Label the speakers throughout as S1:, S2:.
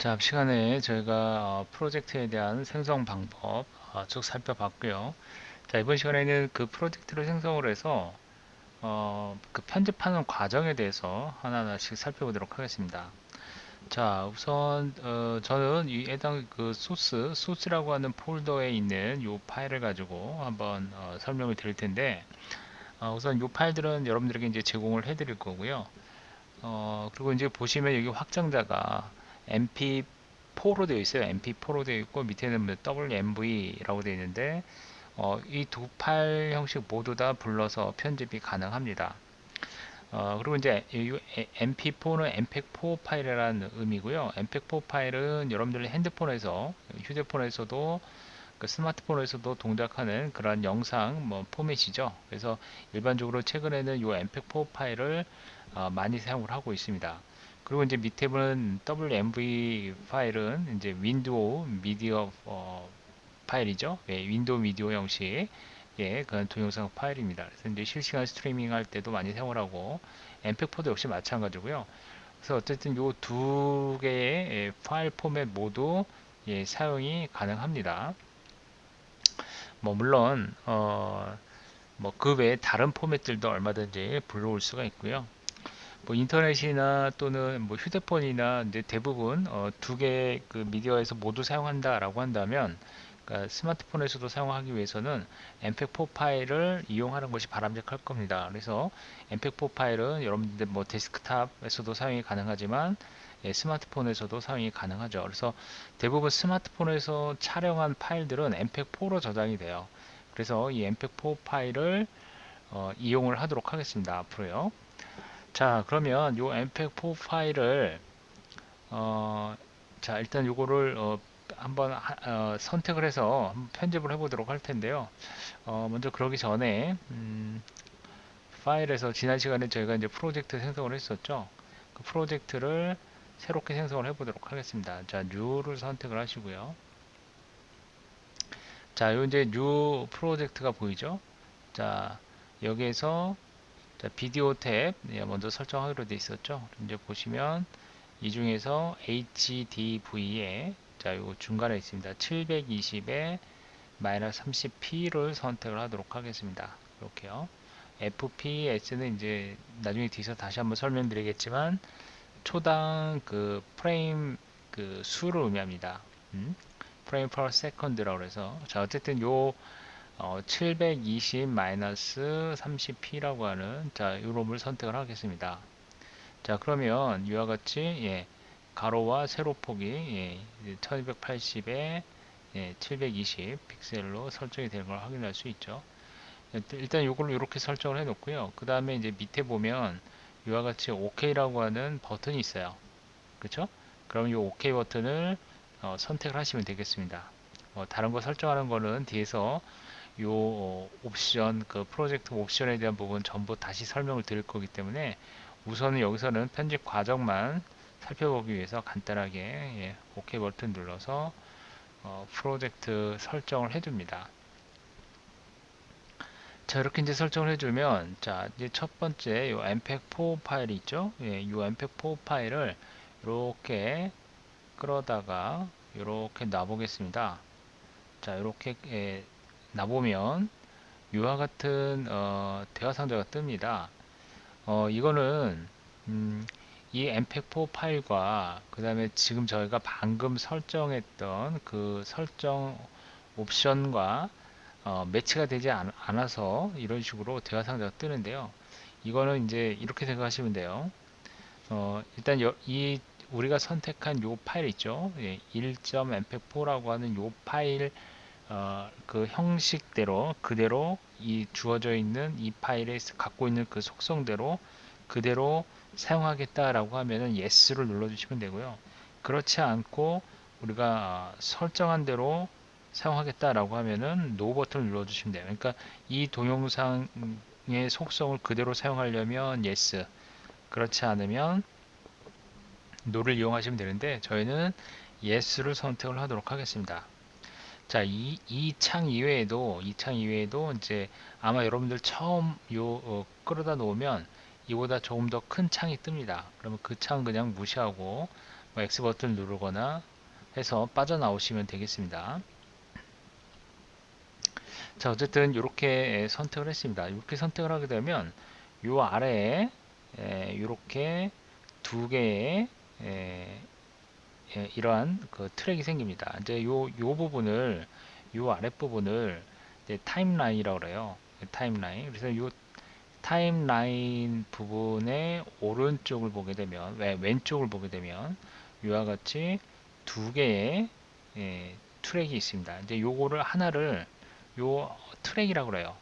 S1: 자, 시간에 저희가 프로젝트에 대한 생성 방법 쭉 살펴봤고요. 자, 이번 시간에는 그 프로젝트를 생성을 해서 그 편집하는 과정에 대해서 하나하나씩 살펴보도록 하겠습니다. 자, 우선 저는 이 해당 그 소스라고 하는 폴더에 있는 이 파일을 가지고 한번 설명을 드릴 텐데, 우선 이 파일들은 여러분들에게 이제 제공을 해드릴 거고요. 그리고 이제 보시면 여기 확장자가 MP4로 되어 있어요. MP4로 되어 있고 밑에는 뭐 WMV라고 되어 있는데 이 두 파일 형식 모두 다 불러서 편집이 가능합니다. 그리고 이제 이 MP4는 MPEG-4 파일이라는 의미고요. MPEG-4 파일은 여러분들의 핸드폰에서, 휴대폰에서도 그 스마트폰에서도 동작하는 그런 영상 뭐 포맷이죠. 그래서 일반적으로 최근에는 이 MPEG-4 파일을 많이 사용을 하고 있습니다. 그리고 이제 밑에 보는 WMV 파일은 이제 윈도우 미디어 파일이죠. 예, 윈도우 미디어 형식 그런 동영상 파일입니다. 그래서 이제 실시간 스트리밍 할 때도 많이 사용을 하고 MPEG-4도 역시 마찬가지고요. 그래서 어쨌든 이 두 개의 파일 포맷 모두 사용이 가능합니다. 뭐 물론 뭐 그 외에 다른 포맷들도 얼마든지 불러올 수가 있고요. 뭐 인터넷이나 또는 뭐 휴대폰이나 이제 대부분 두 개 그 미디어에서 모두 사용한다라고 한다면, 그러니까 스마트폰에서도 사용하기 위해서는 MPEG-4 파일을 이용하는 것이 바람직할 겁니다. 그래서 MPEG-4 파일은 여러분들 뭐 데스크탑에서도 사용이 가능하지만 스마트폰에서도 사용이 가능하죠. 그래서 대부분 스마트폰에서 촬영한 파일들은 MPEG-4로 저장이 돼요. 그래서 이 MPEG-4 파일을 이용을 하도록 하겠습니다. 앞으로요. 자, 그러면 요 mpeg-4 파일을 어, 자, 일단 요거를 한번 선택을 해서 한번 편집을 해보도록 할 텐데요. 먼저 그러기 전에 파일에서 지난 시간에 저희가 이제 프로젝트 생성을 했었죠. 그 프로젝트를 새롭게 생성을 해보도록 하겠습니다. 자, New를 선택을 하시고요. 자, 요 이제 New 프로젝트가 보이죠? 자, 여기에서 자, 비디오 탭 먼저 설정하기로 되어 있었죠. 이제 보시면 이 중에서 HDV에 자, 요 중간에 있습니다. 720에 마이너스 30p를 선택을 하도록 하겠습니다. 이렇게요. FPS는 이제 나중에 뒤에서 다시 한번 설명드리겠지만 초당 그 프레임 그 수를 의미합니다. 프레임 per second라고 해서 자, 어쨌든 요 720-30p라고 하는 자, 요놈을 선택을 하겠습니다. 자, 그러면 이와 같이 가로와 세로폭이 1280에 720 픽셀로 설정이 되는 걸 확인할 수 있죠. 일단 이걸로 이렇게 설정을 해 놓고요. 그 다음에 이제 밑에 보면 이와 같이 OK라고 하는 버튼이 있어요. 그렇죠? 그럼 이 OK 버튼을 선택을 하시면 되겠습니다. 다른 거 설정하는 거는 뒤에서 요 옵션 그 프로젝트 옵션에 대한 부분 전부 다시 설명을 드릴 거기 때문에 우선은 여기서는 편집 과정만 살펴보기 위해서 간단하게 OK 버튼 눌러서 프로젝트 설정을 해줍니다. 자, 이렇게 이제 설정을 해주면 자, 이제 첫 번째 요 mpeg-4 파일이 있죠. 요 mpeg-4 파일을 이렇게 끌어다가 이렇게 놔보겠습니다. 자, 이렇게 놔보면 이와 같은 대화 상자가 뜹니다. 이거는 이 mpeg-4 파일과 그 다음에 지금 저희가 방금 설정했던 그 설정 옵션과 매치가 되지 않아서 이런 식으로 대화 상자가 뜨는데요. 이거는 이제 이렇게 생각하시면 돼요. 일단 이 우리가 선택한 요 파일 있죠. 1.mpeg-4라고 하는 요 파일 그 형식대로 그대로 이 주어져 있는 이 파일에 갖고 있는 그 속성대로 그대로 사용하겠다라고 하면은 yes를 눌러주시면 되고요. 그렇지 않고 우리가 설정한 대로 사용하겠다라고 하면은 no 버튼을 눌러주시면 돼요. 그러니까 이 동영상의 속성을 그대로 사용하려면 yes, 그렇지 않으면 no를 이용하시면 되는데 저희는 yes를 선택을 하도록 하겠습니다. 자, 이 창 이외에도, 이제 아마 여러분들 처음 끌어다 놓으면 이보다 조금 더 큰 창이 뜹니다. 그러면 그 창 그냥 무시하고 X 버튼을 누르거나 해서 빠져나오시면 되겠습니다. 자, 어쨌든 이렇게 선택을 했습니다. 이렇게 선택을 하게 되면 요 아래에 이렇게 두 개의 이러한 그 트랙이 생깁니다. 이제 요 부분을, 요 아랫부분을 이제 타임라인이라고 그래요. 타임라인. 그래서 요 타임라인 부분의 오른쪽을 보게 되면, 왼쪽을 보게 되면 이와 같이 두 개의 트랙이 있습니다. 이제 요거를 하나를 요 트랙이라고 그래요.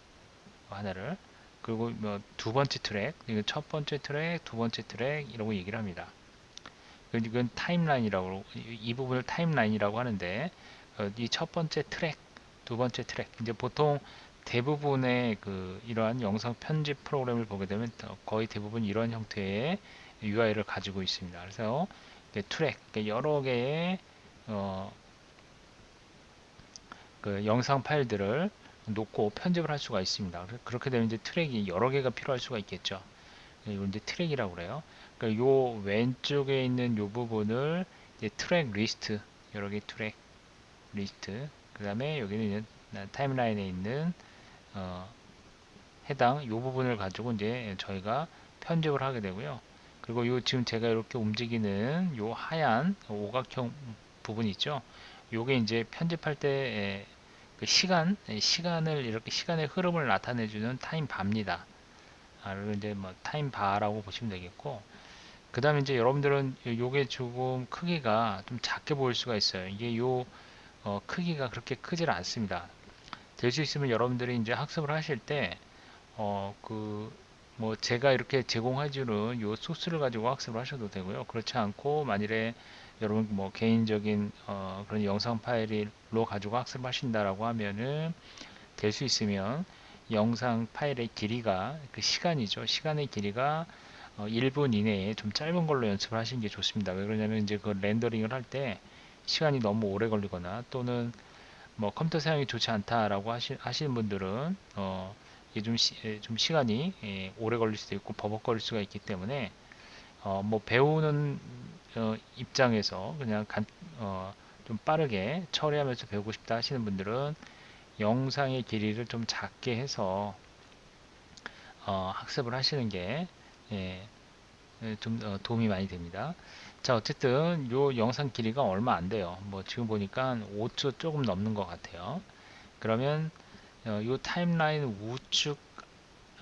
S1: 하나를. 그리고 뭐 두 번째 트랙, 이건 첫 번째 트랙, 두 번째 트랙 이라고 얘기를 합니다. 이건 타임라인이라고, 이 부분을 타임라인이라고 하는데, 이 첫 번째 트랙, 두 번째 트랙, 이제 보통 대부분의 그 이러한 영상 편집 프로그램을 보게 되면 거의 대부분 이런 형태의 UI를 가지고 있습니다. 그래서 트랙, 여러 개의 어, 그 영상 파일들을 놓고 편집을 할 수가 있습니다. 그렇게 되면 이제 트랙이 여러 개가 필요할 수가 있겠죠. 이걸 이제 트랙이라고 그래요. 그러니까 요 왼쪽에 있는 요 부분을 이제 트랙 리스트, 여러 개 트랙 리스트, 그 다음에 여기는 이제 타임라인에 있는 어, 해당 요 부분을 가지고 이제 저희가 편집을 하게 되고요. 그리고 요 지금 제가 이렇게 움직이는 요 하얀 오각형 부분 있죠. 요게 이제 편집할 때 그 시간을 이렇게 시간의 흐름을 나타내주는 타임바입니다. 그리고 이제 뭐 타임바라고 보시면 되겠고, 그 다음에 이제 여러분들은 요게 조금 크기가 좀 작게 보일 수가 있어요. 이게 요 크기가 그렇게 크질 않습니다. 될 수 있으면 여러분들이 이제 학습을 하실 때 뭐 제가 이렇게 제공해주는 요 소스를 가지고 학습을 하셔도 되고요. 그렇지 않고 만일에 여러분 뭐 개인적인 그런 영상 파일로 가지고 학습을 하신다라고 하면은 될 수 있으면 영상 파일의 길이가 그 시간이죠. 시간의 길이가 1분 이내에 좀 짧은 걸로 연습을 하시는 게 좋습니다. 왜 그러냐면 이제 그 렌더링을 할 때 시간이 너무 오래 걸리거나 또는 뭐 컴퓨터 사용이 좋지 않다라고 하시는 분들은 이게 좀 시간이 오래 걸릴 수도 있고 버벅거릴 수가 있기 때문에 뭐 배우는 입장에서 그냥 좀 빠르게 처리하면서 배우고 싶다 하시는 분들은 영상의 길이를 좀 작게 해서 학습을 하시는 게 예, 좀 도움이 많이 됩니다. 자, 어쨌든 요 영상 길이가 얼마 안 돼요. 뭐 지금 보니까 5초 조금 넘는 것 같아요. 그러면 요 타임라인 우측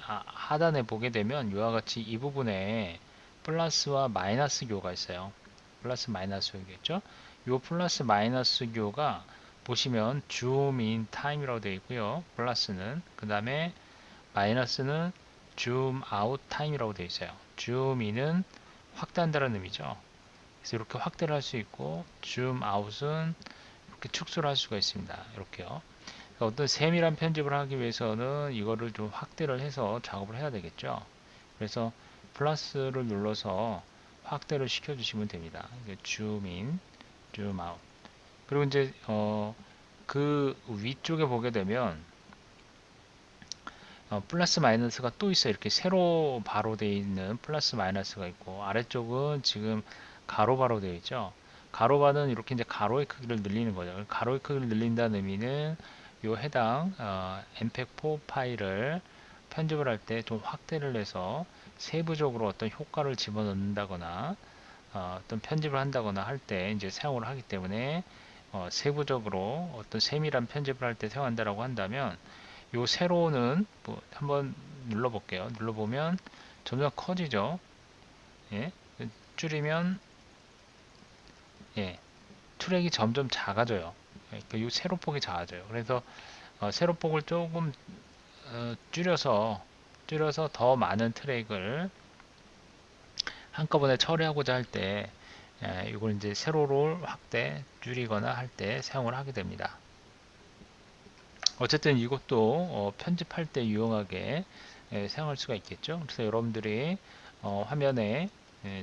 S1: 하단에 보게 되면 이와 같이 이 부분에 플러스와 마이너스 교가 있어요. 플러스 마이너스 교겠죠? 요 플러스 마이너스 교가 보시면 줌인 타임이라고 되어 있고요. 플러스는 그 다음에 마이너스는 줌 아웃 타임이라고 되어 있어요. 줌인은 확대한다는 의미죠. 그래서 이렇게 확대를 할 수 있고 줌 아웃은 이렇게 축소를 할 수가 있습니다. 이렇게요. 어떤 세밀한 편집을 하기 위해서는 이거를 좀 확대를 해서 작업을 해야 되겠죠. 그래서 플러스를 눌러서 확대를 시켜 주시면 됩니다. 줌인, 줌아웃. 그리고 이제 그 위쪽에 보게 되면 플러스 마이너스가 또 있어요. 이렇게 세로 바로 되어 있는 플러스 마이너스가 있고, 아래쪽은 지금 가로 바로 되어 있죠. 가로바는 이렇게 이제 가로의 크기를 늘리는 거죠. 가로의 크기를 늘린다는 의미는 요 해당 mpeg4 파일을 편집을 할 때 좀 확대를 해서 세부적으로 어떤 효과를 집어넣는다거나 어떤 편집을 한다거나 할 때 이제 사용을 하기 때문에 세부적으로 어떤 세밀한 편집을 할 때 사용한다라고 한다면 요 세로는 뭐 한번 눌러볼게요. 눌러보면 점점 커지죠. 예, 줄이면 예, 트랙이 점점 작아져요. 그러니까 요 세로폭이 작아져요. 그래서 세로폭을 조금 줄여서 더 많은 트랙을 한꺼번에 처리하고자 할 때 이걸 이제 세로를 확대 줄이거나 할 때 사용을 하게 됩니다. 어쨌든 이것도 편집할 때 유용하게 사용할 수가 있겠죠. 그래서 여러분들이 화면에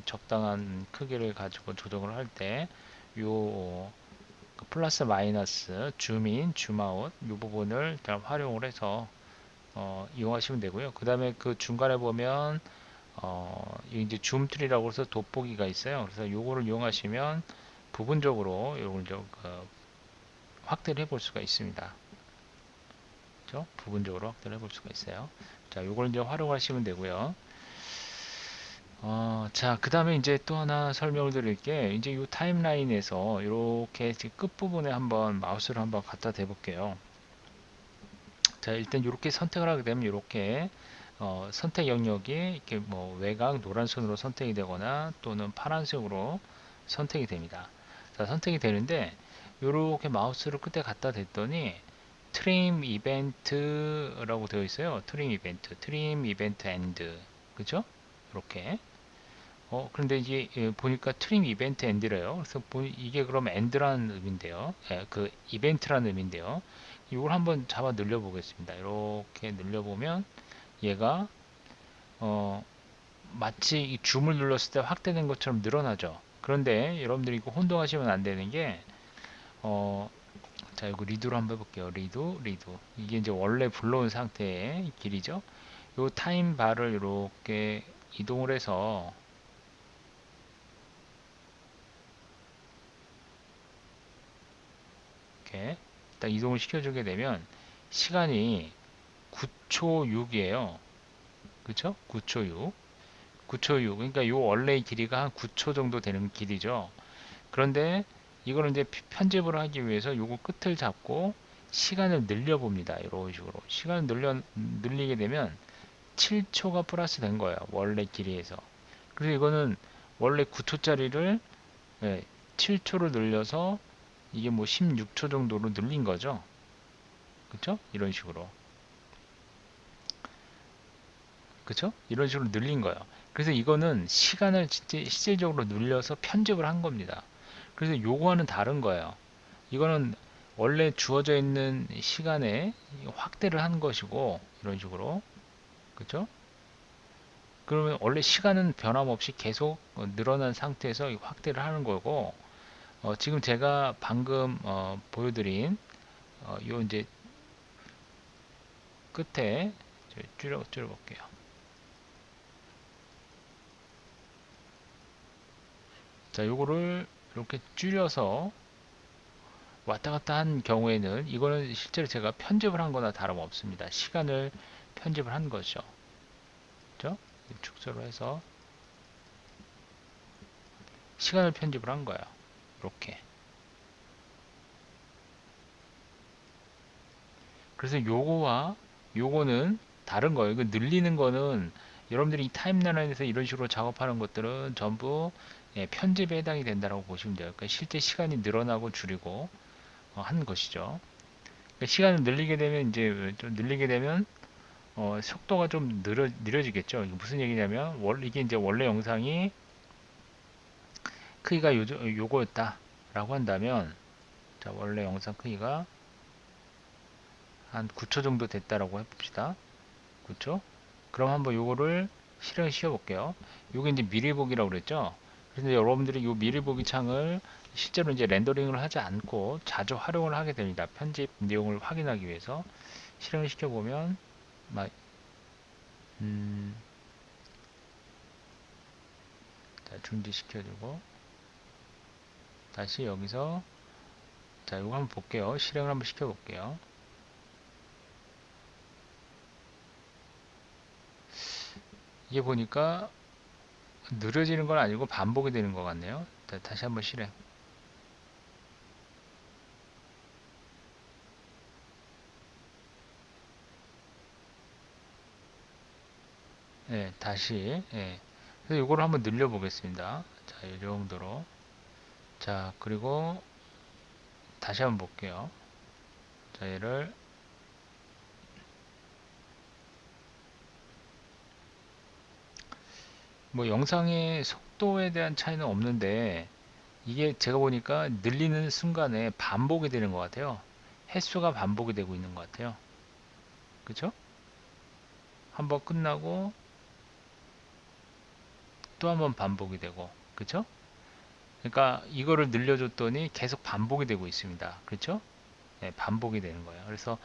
S1: 적당한 크기를 가지고 조정을 할 때 요 플러스 마이너스 줌인 줌아웃 이 부분을 잘 활용을 해서 이용하시면 되고요. 그 다음에 그 중간에 보면 이게 이제 줌 툴이라고 해서 돋보기가 있어요. 그래서 요거를 이용하시면 부분적으로 요걸 확대를 해볼 수가 있습니다. 그죠? 부분적으로 확대를 해볼 수가 있어요. 자, 요걸 이제 활용하시면 되고요. 자, 그 다음에 이제 또 하나 설명을 드릴 게, 이제 이 타임라인에서 이렇게 끝부분에 한번 마우스를 한번 갖다 대볼게요. 자, 일단 이렇게 선택을 하게 되면 이렇게 선택 영역이 이렇게 뭐 외곽 노란선으로 선택이 되거나 또는 파란색으로 선택이 됩니다. 자, 선택이 되는데 이렇게 마우스를 끝에 갖다 댔더니 트림 이벤트라고 되어 있어요. 트림 이벤트 엔드. 그죠? 이렇게. 그런데 이게 보니까 트림 이벤트 엔드래요. 그래서 이게 그럼 엔드라는 의미인데요. 그 이벤트라는 의미인데요. 이걸 한번 잡아 늘려 보겠습니다. 이렇게 늘려 보면 얘가 어, 마치 이 줌을 눌렀을 때 확대된 것처럼 늘어나죠. 그런데 여러분들이 이거 혼동하시면 안 되는 게 어, 자, 이거 리드로 한번 해볼게요. 리드. 이게 이제 원래 불러온 상태의 길이죠. 요 타임 바를 이렇게 이동을 해서 이렇게 딱 이동을 시켜주게 되면 시간이 9초 6이에요. 그쵸? 9초 6. 9초 6. 그러니까 요 원래의 길이가 한 9초 정도 되는 길이죠. 그런데 이거를 이제 편집을 하기 위해서 요거 끝을 잡고 시간을 늘려 봅니다. 이런 식으로. 시간을 늘리게 되면 7초가 플러스 된 거예요. 원래 길이에서. 그래서 이거는 원래 9초짜리를 7초로 늘려서 이게 뭐 16초 정도로 늘린 거죠. 그쵸? 이런 식으로. 그쵸? 이런 식으로 늘린 거예요. 그래서 이거는 시간을 진짜 실질적으로 늘려서 편집을 한 겁니다. 그래서 요거와는 다른 거예요. 이거는 원래 주어져 있는 시간에 확대를 한 것이고 이런 식으로. 그쵸? 그러면 원래 시간은 변함없이 계속 늘어난 상태에서 확대를 하는 거고 지금 제가 방금 보여드린 요 이제 끝에 줄여 볼게요. 자, 요거를 이렇게 줄여서 왔다 갔다 한 경우에는 이거는 실제로 제가 편집을 한 거나 다름없습니다. 시간을 편집을 한 거죠. 그죠? 축소로 해서 시간을 편집을 한 거예요. 이렇게. 그래서 요거와 요거는 다른 거예요. 이거 늘리는 거는 여러분들이 이 타임라인에서 이런 식으로 작업하는 것들은 전부 편집에 해당이 된다고 보시면 돼요. 그러니까 실제 시간이 늘어나고 줄이고 하는 것이죠. 그러니까 시간을 늘리게 되면 이제 좀 늘리게 되면 속도가 좀 느려지겠죠. 이게 무슨 얘기냐면 이게 이제 원래 영상이 크기가 요거였다라고 한다면 자, 원래 영상 크기가 한 9초 정도 됐다라고 해봅시다. 9초. 그럼 한번 요거를 실행을 시켜 볼게요. 요게 이제 미리 보기라고 그랬죠. 그래서 여러분들이 요 미리 보기 창을 실제로 이제 렌더링을 하지 않고 자주 활용을 하게 됩니다. 편집 내용을 확인하기 위해서 실행을 시켜 보면 막 음, 자, 중지시켜주고 다시 여기서 자, 이거 한번 볼게요. 실행을 한번 시켜볼게요. 이게 보니까 느려지는 건 아니고 반복이 되는 것 같네요. 자, 다시 한번 실행. 네, 다시. 그래서 이거를 한번 늘려보겠습니다. 자, 이 정도로. 자, 그리고 다시 한번 볼게요. 자, 얘를 뭐 영상의 속도에 대한 차이는 없는데 이게 제가 보니까 늘리는 순간에 반복이 되는 것 같아요. 횟수가 반복이 되고 있는 것 같아요. 그쵸? 한번 끝나고 또 한번 반복이 되고 그쵸? 그러니까 이거를 늘려줬더니 계속 반복이 되고 있습니다. 그렇죠? 네, 반복이 되는 거예요. 그래서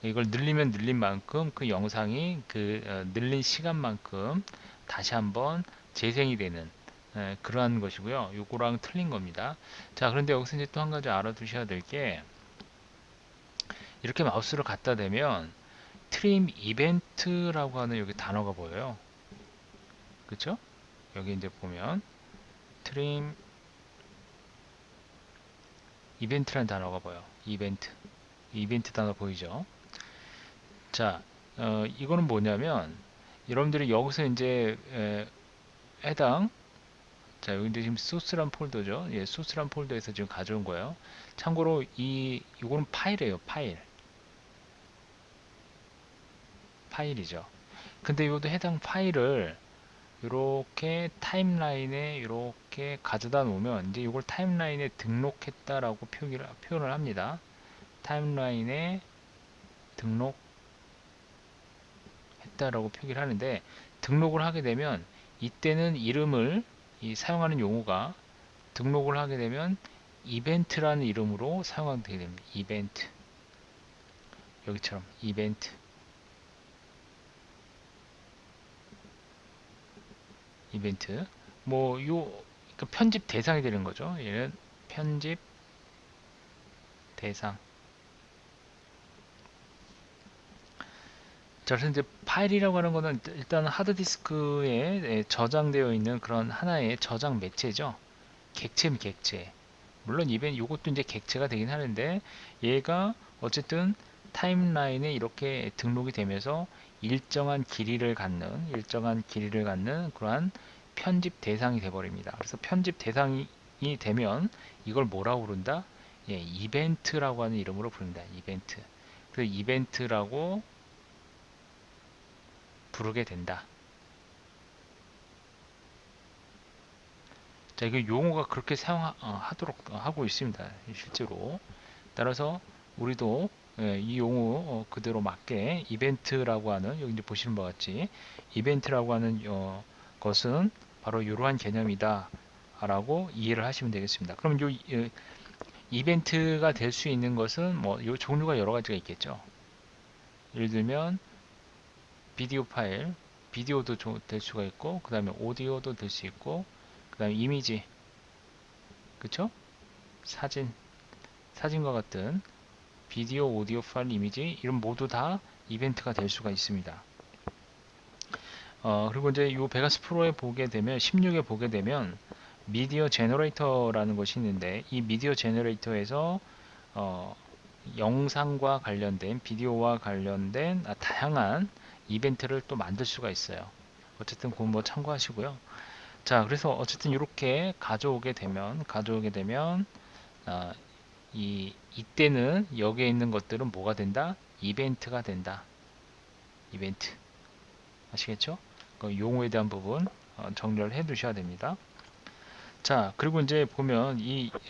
S1: 이걸 늘리면 늘린 만큼 그 영상이 그 늘린 시간만큼 다시 한번 재생이 되는 그러한 것이고요. 요거랑 틀린 겁니다. 자, 그런데 여기서 이제 또 한 가지 알아두셔야 될 게, 이렇게 마우스를 갖다 대면 트림 이벤트라고 하는 여기 단어가 보여요. 그쵸? 여기 이제 보면 트림 이벤트라는 단어가 보여. 이벤트 단어 보이죠? 자, 이거는 뭐냐면 여러분들이 여기서 이제 해당, 자, 여기 이제 지금 소스란 폴더죠. 예, 소스란 폴더에서 지금 가져온 거예요. 참고로 이거는 파일이에요. 파일이죠. 근데 이것도 해당 파일을 이렇게 타임라인에 이렇게 가져다 놓으면 이제 이걸 타임라인에 등록했다라고 표현을 합니다. 타임라인에 등록했다라고 표기를 하는데, 등록을 하게 되면 이때는 이름을, 이 사용하는 용어가 등록을 하게 되면 이벤트라는 이름으로 사용하게 됩니다. 이벤트, 여기처럼 이벤트 뭐 그러니까 편집 대상이 되는 거죠. 얘는 편집 대상. 자, 그래서 이제 파일이라고 하는 거는 일단 하드디스크에 저장되어 있는 그런 하나의 저장 매체죠. 객체. 물론 요것도 이제 객체가 되긴 하는데, 얘가 어쨌든 타임라인에 이렇게 등록이 되면서 일정한 길이를 갖는 그러한 편집 대상이 되버립니다. 그래서 편집 대상이 되면 이걸 뭐라고 부른다? 예, 이벤트라고 하는 이름으로 부릅니다. 이벤트. 그 이벤트라고 부르게 된다. 자, 이게 용어가 그렇게 사용하도록 하고 있습니다. 실제로. 따라서 우리도 이 용어 그대로 맞게 이벤트라고 하는, 여기 이제 보시는 바와 같이 이벤트라고 하는 것은 바로 이러한 개념이다 라고 이해를 하시면 되겠습니다. 그럼 이벤트가 될 수 있는 것은 뭐 요 종류가 여러 가지가 있겠죠. 예를 들면 비디오 파일, 비디오도 될 수가 있고, 그 다음에 오디오도 될 수 있고, 그 다음에 이미지, 그쵸? 사진, 사진과 같은 비디오, 오디오 파일, 이미지, 이런 모두 다 이벤트가 될 수가 있습니다. 그리고 이제 이 베가스 프로에 보게 되면, 16에 보게 되면 미디어 제너레이터라는 것이 있는데, 이 미디어 제너레이터에서 영상과 관련된, 비디오와 관련된 다양한 이벤트를 또 만들 수가 있어요. 어쨌든 그건 뭐 참고하시고요. 자, 그래서 어쨌든 이렇게 가져오게 되면 아, 이때는 여기에 있는 것들은 뭐가 된다? 이벤트가 된다. 이벤트. 아시겠죠? 그 용어에 대한 부분 정리를 해 두셔야 됩니다. 자, 그리고 이제 보면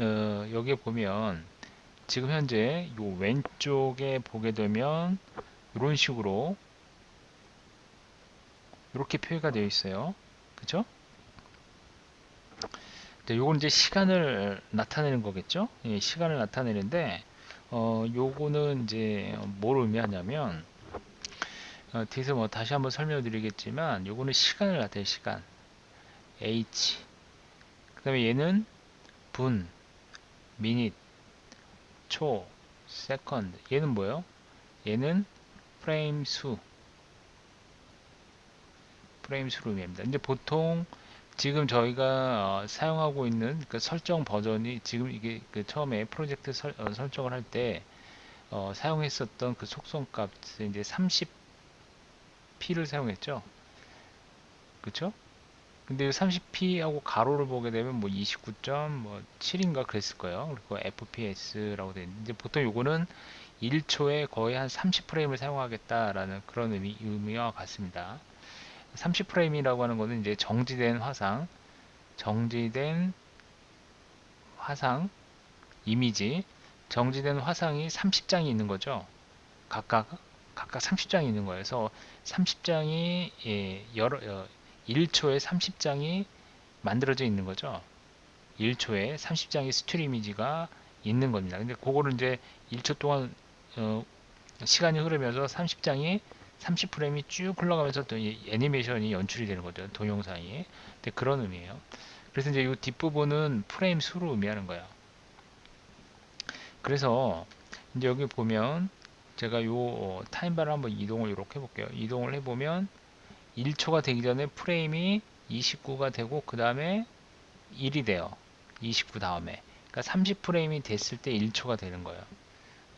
S1: 여기에 보면 지금 현재 요 왼쪽에 보게 되면 이런 식으로 이렇게 표기가 되어 있어요. 그죠? 요건 이제 시간을 나타내는 거겠죠? 예, 시간을 나타내는데 요거는 이제 뭘 의미하냐면 뒤에서 뭐 다시 한번 설명을 드리겠지만 요거는 시간을 나타내 시간 h, 그 다음에 얘는 분, 미닛, 초, 세컨드. 얘는 뭐예요? 얘는 프레임 수를 의미합니다. 이제 보통 지금 저희가 사용하고 있는 그 설정 버전이, 지금 이게 그 처음에 프로젝트 설정을 할 때 사용했었던 그 속성 값을 이제 30p를 사용했죠. 그쵸? 근데 30p하고 가로를 보게 되면 뭐 29.7인가 그랬을 거예요. 그리고 FPS라고 되어 있는데, 보통 요거는 1초에 거의 한 30프레임을 사용하겠다라는 그런 의미와 같습니다. 30프레임이라고 하는 것은 이제 정지된 화상, 이미지, 정지된 화상이 30장이 있는 거죠. 각각 30장이 있는 거예요. 그래서 30장이 1초에 30장이 만들어져 있는 거죠. 1초에 30장의 스틸 이미지가 있는 겁니다. 근데 그거를 이제 1초 동안 시간이 흐르면서 30장이 30프레임이 쭉 흘러가면서 또 이 애니메이션이 연출이 되는 거죠. 동영상이. 근데 그런 의미예요. 그래서 이제 이 뒷부분은 프레임 수를 의미하는 거예요. 그래서 이제 여기 보면 제가 요 타임바를 한번 이동을 이렇게 해볼게요. 이동을 해보면 1초가 되기 전에 프레임이 29가 되고 그 다음에 1이 돼요. 29 다음에. 그러니까 30프레임이 됐을 때 1초가 되는 거예요.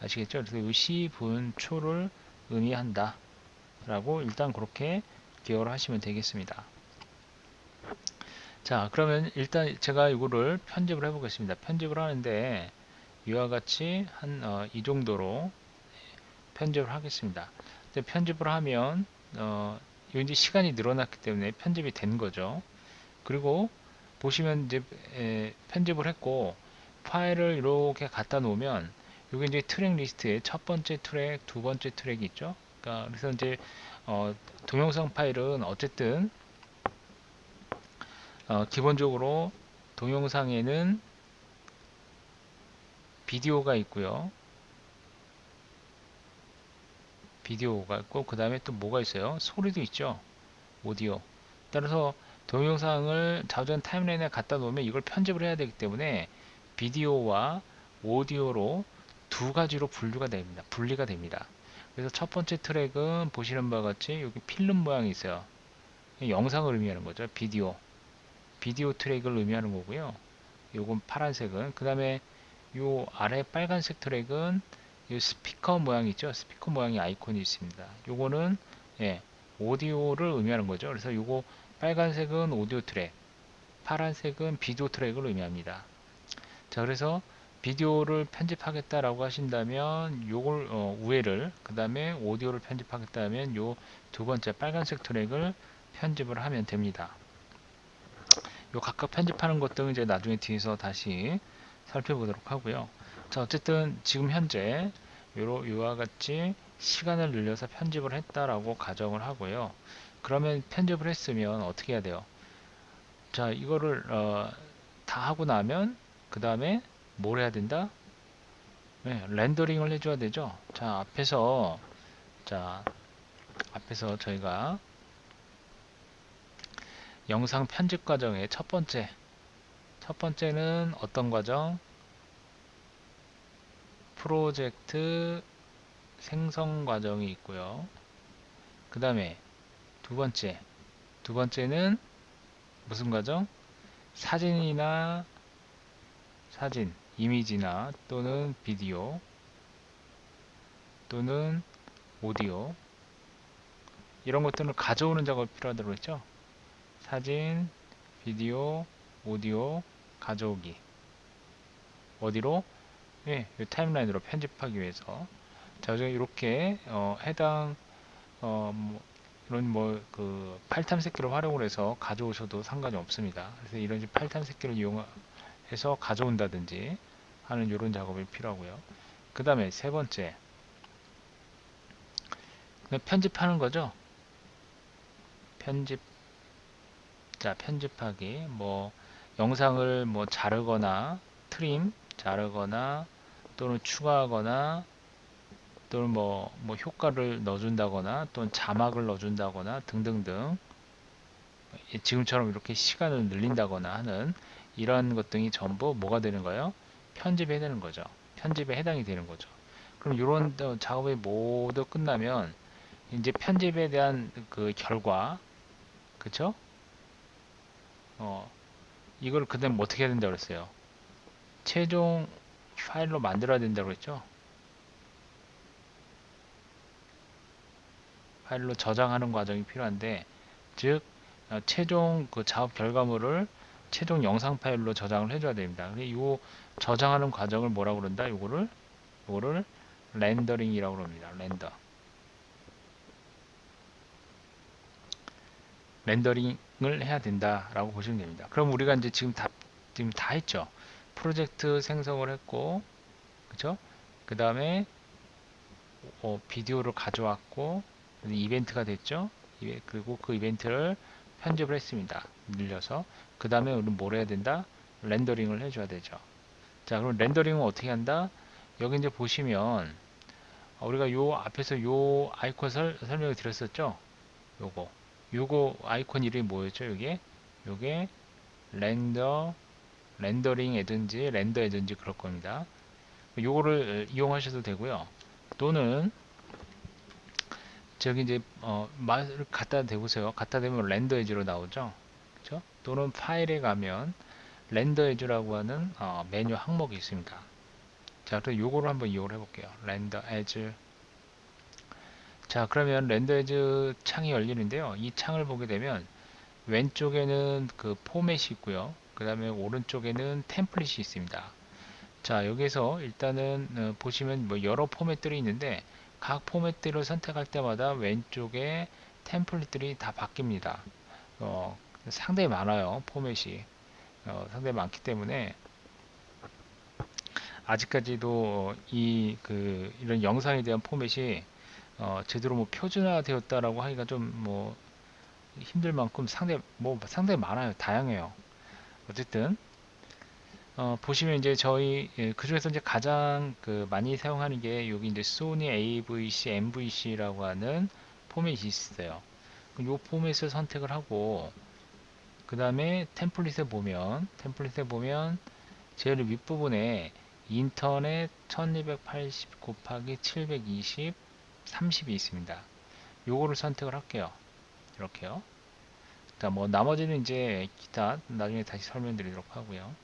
S1: 아시겠죠? 그래서 이 시분 초를 의미한다. 라고 일단 그렇게 기억을 하시면 되겠습니다. 자, 그러면 일단 제가 이거를 편집을 해 보겠습니다. 편집을 하는데 이와 같이 한 이 정도로 편집을 하겠습니다. 근데 편집을 하면 요 이제 시간이 늘어났기 때문에 편집이 된 거죠. 그리고 보시면 이제 편집을 했고 파일을 이렇게 갖다 놓으면 여기 이제 트랙 리스트에 첫 번째 트랙, 두 번째 트랙이 있죠. 그러니까 그래서 이제 어, 동영상 파일은 어쨌든 기본적으로 동영상에는 비디오가 있고요. 비디오가 있고 그 다음에 또 뭐가 있어요? 소리도 있죠. 오디오. 따라서 동영상을 자주전 타임라인에 갖다 놓으면 이걸 편집을 해야 되기 때문에 비디오와 오디오로 두 가지로 분리가 됩니다. 그래서 첫 번째 트랙은 보시는 바와 같이 여기 필름 모양이 있어요. 영상을 의미하는 거죠. 비디오 트랙을 의미하는 거고요. 요건 파란색은 그 다음에 요 아래 빨간색 트랙은 이 스피커 모양 있죠. 스피커 모양의 아이콘이 있습니다. 요거는 예, 오디오를 의미하는 거죠. 그래서 요거 빨간색은 오디오 트랙, 파란색은 비디오 트랙을 의미합니다. 자, 그래서 비디오를 편집하겠다라고 하신다면 요걸 우회를 그 다음에 오디오를 편집하겠다면 요 두 번째 빨간색 트랙을 편집을 하면 됩니다. 요 각각 편집하는 것들은 이제 나중에 뒤에서 다시 살펴보도록 하고요. 자, 어쨌든 지금 현재 요와 같이 시간을 늘려서 편집을 했다라고 가정을 하고요. 그러면 편집을 했으면 어떻게 해야 돼요? 자, 이거를 다 하고 나면 그 다음에 뭘 해야 된다? 네, 렌더링을 해줘야 되죠. 자 앞에서 저희가 영상 편집 과정의 첫 번째는 어떤 과정? 프로젝트 생성 과정이 있고요. 그 다음에 두 번째, 두 번째는 무슨 과정? 사진이나 이미지나 또는 비디오 또는 오디오 이런 것들을 가져오는 작업이 필요하다고 했죠. 사진, 비디오, 오디오 가져오기. 어디로? 예, 이 타임라인으로 편집하기 위해서. 자, 이렇게 해당 뭐 이런 뭐 그 팔탐새끼를 활용을 해서 가져오셔도 상관이 없습니다. 그래서 이런 팔탐새끼를 이용해서 가져온다든지 하는 이런 작업이 필요하고요. 그 다음에 세 번째 편집하는 거죠. 편집 자 편집하기 뭐 영상을 뭐 자르거나 또는 추가하거나 또는 뭐 효과를 넣어준다거나 또는 자막을 넣어준다거나 등등등 지금처럼 이렇게 시간을 늘린다거나 하는 이러한 것 등이 전부 뭐가 되는 거예요? 편집에 되는 거죠. 편집에 해당이 되는 거죠. 그럼 이런 작업이 모두 끝나면 이제 편집에 대한 그 결과, 그쵸? 어, 이걸 그다음 어떻게 해야 된다고 그랬어요? 최종 파일로 만들어야 된다고 그랬죠? 파일로 저장하는 과정이 필요한데, 즉 최종 그 작업 결과물을 최종 영상 파일로 저장을 해줘야 됩니다. 이 저장하는 과정을 뭐라고 그런다? 요거를 렌더링이라고 합니다. 렌더링을 해야 된다라고 보시면 됩니다. 그럼 우리가 이제 지금 다 했죠. 프로젝트 생성을 했고, 그쵸? 그 다음에 비디오를 가져왔고, 이벤트가 됐죠. 그리고 그 이벤트를 편집을 했습니다. 늘려서. 그 다음에 우리는 뭘 해야 된다? 렌더링을 해줘야 되죠. 자, 그럼 렌더링은 어떻게 한다? 여기 이제 보시면 우리가 요 앞에서 요 아이콘 설명을 드렸었죠. 요거 아이콘 이름이 뭐였죠? 요게 렌더 렌더링 에든지 렌더 에든지 그럴 겁니다. 요거를 이용하셔도 되고요. 또는 저기 이제 말을 갖다 대보세요. 갖다 대면 렌더 에즈로 나오죠. 그렇죠? 또는 파일에 가면 렌더 에즈라고 하는 메뉴 항목이 있습니다. 자, 그럼 요거를 한번 이용을 해볼게요. 렌더 에즈. 자, 그러면 렌더 에즈 창이 열리는데요. 이 창을 보게 되면 왼쪽에는 그 포맷이 있고요. 그 다음에 오른쪽에는 템플릿이 있습니다. 자, 여기서 일단은 보시면 뭐 여러 포맷들이 있는데 각 포맷들을 선택할 때마다 왼쪽에 템플릿들이 다 바뀝니다. 상당히 많아요. 포맷이 상당히 많기 때문에 아직까지도 이런 영상에 대한 포맷이 제대로 뭐 표준화 되었다라고 하기가 좀 뭐 힘들 만큼 상당히 많아요. 다양해요. 어쨌든 보시면 이제 저희 그 중에서 이제 가장 많이 사용하는 게 여기 이제 소니 AVC, MVC라고 하는 포맷이 있어요. 이 포맷을 선택을 하고 그 다음에 템플릿에 보면 제일 윗부분에 인터넷 1280 곱하기 720 30이 있습니다. 요거를 선택을 할게요. 이렇게요. 자, 뭐 나머지는 이제 기타 나중에 다시 설명드리도록 하고요.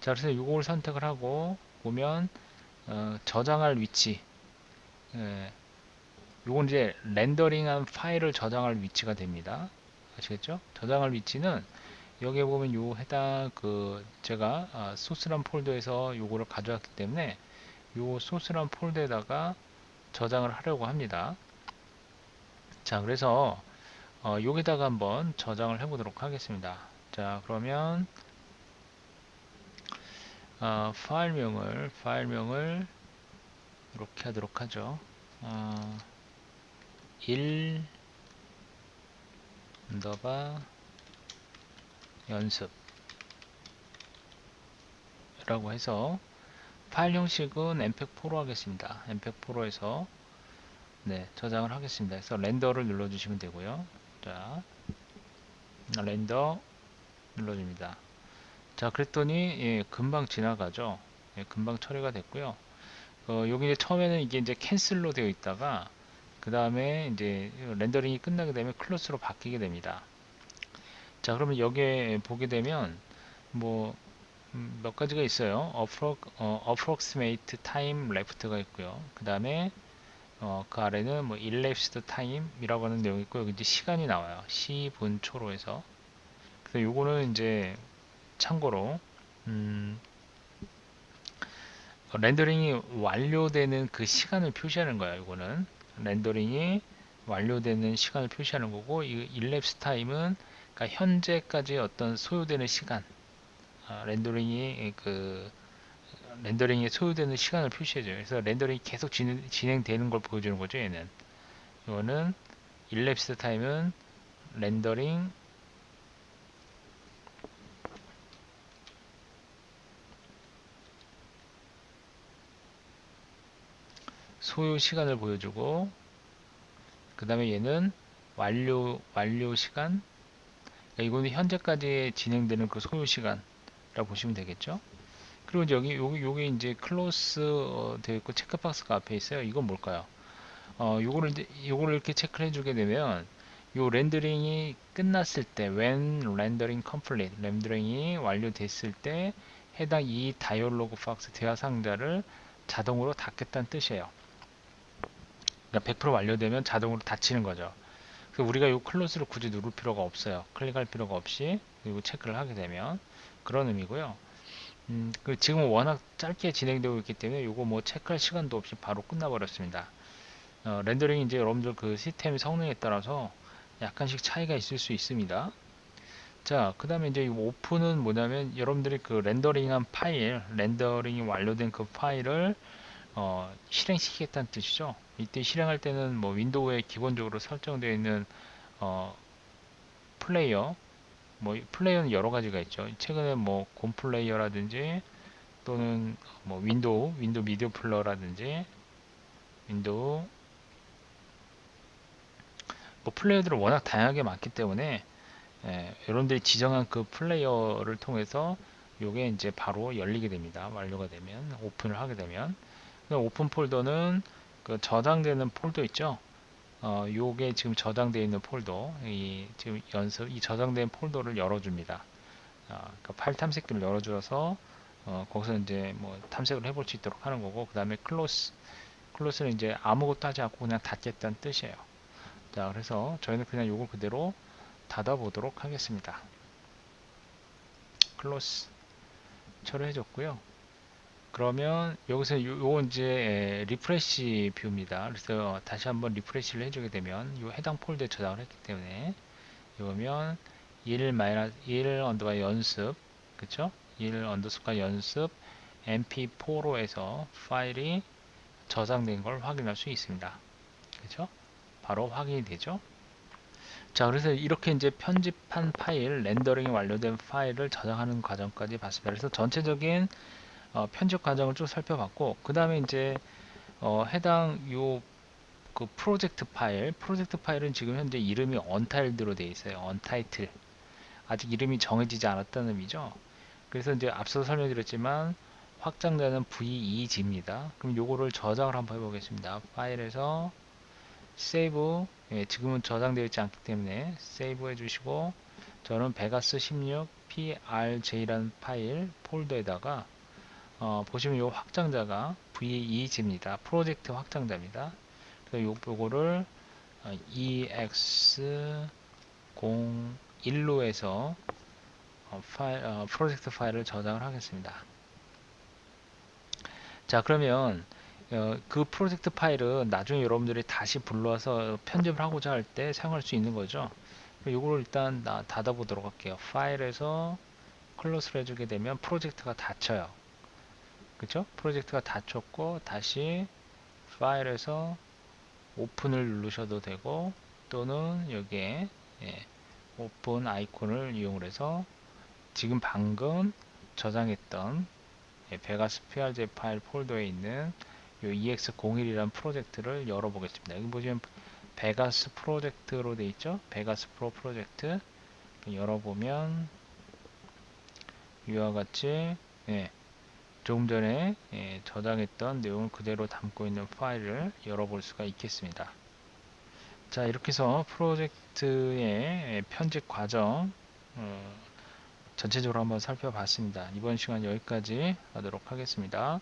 S1: 자, 그래서 요걸 선택을 하고 보면 저장할 위치, 예, 요건 이제 렌더링한 파일을 저장할 위치가 됩니다. 아시겠죠? 저장할 위치는 여기에 보면 요 해당 제가 소스란 폴더에서 요거를 가져왔기 때문에 요 소스란 폴더에다가 저장을 하려고 합니다. 자, 그래서 여기다가 한번 저장을 해 보도록 하겠습니다. 자, 그러면 파일명을 이렇게 하도록 하죠. 1 언더바 연습 라고 해서 파일 형식은 mpeg4로 하겠습니다. mpeg4로 해서 네, 저장을 하겠습니다. 그래서 렌더를 눌러주시면 되고요. 자, 렌더 눌러줍니다. 자, 그랬더니 예, 금방 지나가죠. 예, 금방 처리가 됐고요. 여기 이제 처음에는 이게 이제 캔슬로 되어 있다가 그 다음에 이제 렌더링이 끝나게 되면 클로스로 바뀌게 됩니다. 자, 그러면 여기에 보게 되면 뭐 몇 가지가 있어요. approximate time left가 있고요. 그 다음에 그 아래는 뭐 elapsed time이라고 하는 내용이 있고 여기 이제 시간이 나와요. 시분초로 해서. 그래서 요거는 이제 참고로 렌더링이 완료되는 그 시간을 표시하는 거예요. 이거는 렌더링이 완료되는 시간을 표시하는 거고 이 elapsed time은 그러니까 현재까지 어떤 소요되는 시간 렌더링이 소요되는 시간을 표시해줘요. 그래서 렌더링이 계속 진행되는 걸 보여주는 거죠. 얘는 이거는 elapsed time은 렌더링 소요 시간을 보여주고 그 다음에 얘는 완료 시간 그러니까 이거는 현재까지 진행되는 그 소요 시간이라고 보시면 되겠죠. 그리고 이제 여기 이제 클로스 되어 있고 체크박스가 앞에 있어요. 이건 뭘까요? 요거를 이렇게 체크를 해주게 되면 요 렌더링이 끝났을 때 when rendering complete 렌더링이 완료됐을 때 해당 이 다이얼로그 박스 대화 상자를 자동으로 닫겠다는 뜻이에요. 그러니까 100% 완료되면 자동으로 닫히는 거죠. 그래서 우리가 이 클로즈를 굳이 누를 필요가 없어요. 클릭할 필요가 없이 그리고 체크를 하게 되면 그런 의미고요. 지금 워낙 짧게 진행되고 있기 때문에 이거 뭐 체크할 시간도 없이 바로 끝나버렸습니다. 렌더링이 이제 여러분들 그 시스템 성능에 따라서 약간씩 차이가 있을 수 있습니다. 자, 그 다음에 이제 이 오픈은 뭐냐면 여러분들이 그 렌더링한 파일, 렌더링이 완료된 그 파일을 실행시키겠다는 뜻이죠. 이때 실행할 때는 뭐 윈도우에 기본적으로 설정되어 있는 어, 플레이어, 뭐 플레이어는 여러 가지가 있죠. 최근에 뭐 곰 플레이어라든지 또는 뭐 윈도우 미디어 플레이어라든지 윈도우 뭐 플레이어들은 워낙 다양하게 많기 때문에 여러분들이 지정한 그 플레이어를 통해서 요게 이제 바로 열리게 됩니다. 완료가 되면 오픈을 하게 되면 오픈 폴더는 그 저장되는 폴더 있죠. 요게 지금 저장되어 있는 폴더 지금 연습 이 저장된 폴더를 열어줍니다. 그러니까 파일 탐색기를 열어줘서 거기서 이제 뭐 탐색을 해볼 수 있도록 하는 거고 그 다음에 클로스는 이제 아무것도 하지 않고 그냥 닫겠다는 뜻이에요. 자, 그래서 저희는 그냥 요걸 그대로 닫아 보도록 하겠습니다. 클로스 처리해 줬고요. 그러면 여기서 요 이제 리프레시 뷰입니다. 그래서 다시 한번 리프레시를 해주게 되면 요 해당 폴더에 저장을 했기 때문에 이거면 1 언더바 연습 그쵸? 1 언더스과 연습 mp4로 해서 파일이 저장된 걸 확인할 수 있습니다. 그쵸? 바로 확인이 되죠. 자, 그래서 이렇게 이제 편집한 파일, 렌더링이 완료된 파일을 저장하는 과정까지 봤습니다. 그래서 전체적인 편집 과정을 쭉 살펴봤고, 그 다음에 이제 해당 그 프로젝트 파일은 지금 현재 이름이 언타일드로 되어 있어요. 언타이틀. 아직 이름이 정해지지 않았다는 의미죠. 그래서 이제 앞서 설명드렸지만 확장자는 v2g입니다. 그럼 요거를 저장을 한번 해보겠습니다. 파일에서 세이브, 지금은 저장되어 있지 않기 때문에 세이브 해주시고 저는 베가스 16 prj라는 파일 폴더에다가 보시면 요 확장자가 v2g입니다. 프로젝트 확장자입니다. 그래서 요거를 ex01로 해서 프로젝트 파일을 저장을 하겠습니다. 자, 그러면 그 프로젝트 파일은 나중에 여러분들이 다시 불러서 편집을 하고자 할 때 사용할 수 있는 거죠. 이걸 일단 닫아 보도록 할게요. 파일에서 클로스를 해주게 되면 프로젝트가 닫혀요. 그쵸? 프로젝트가 닫혔고 다시 파일에서 오픈을 누르셔도 되고 또는 여기에 오픈 아이콘을 이용해서 지금 방금 저장했던 베가스 prj 파일 폴더에 있는 요 ex01이라는 프로젝트를 열어보겠습니다. 여기 보시면 베가스 프로젝트로 되어 있죠. 베가스 프로 프로젝트 열어보면 이와 같이 조금 전에 저장했던 내용을 그대로 담고 있는 파일을 열어볼 수가 있겠습니다. 자, 이렇게 해서 프로젝트의 편집 과정 전체적으로 한번 살펴봤습니다. 이번 시간 여기까지 하도록 하겠습니다.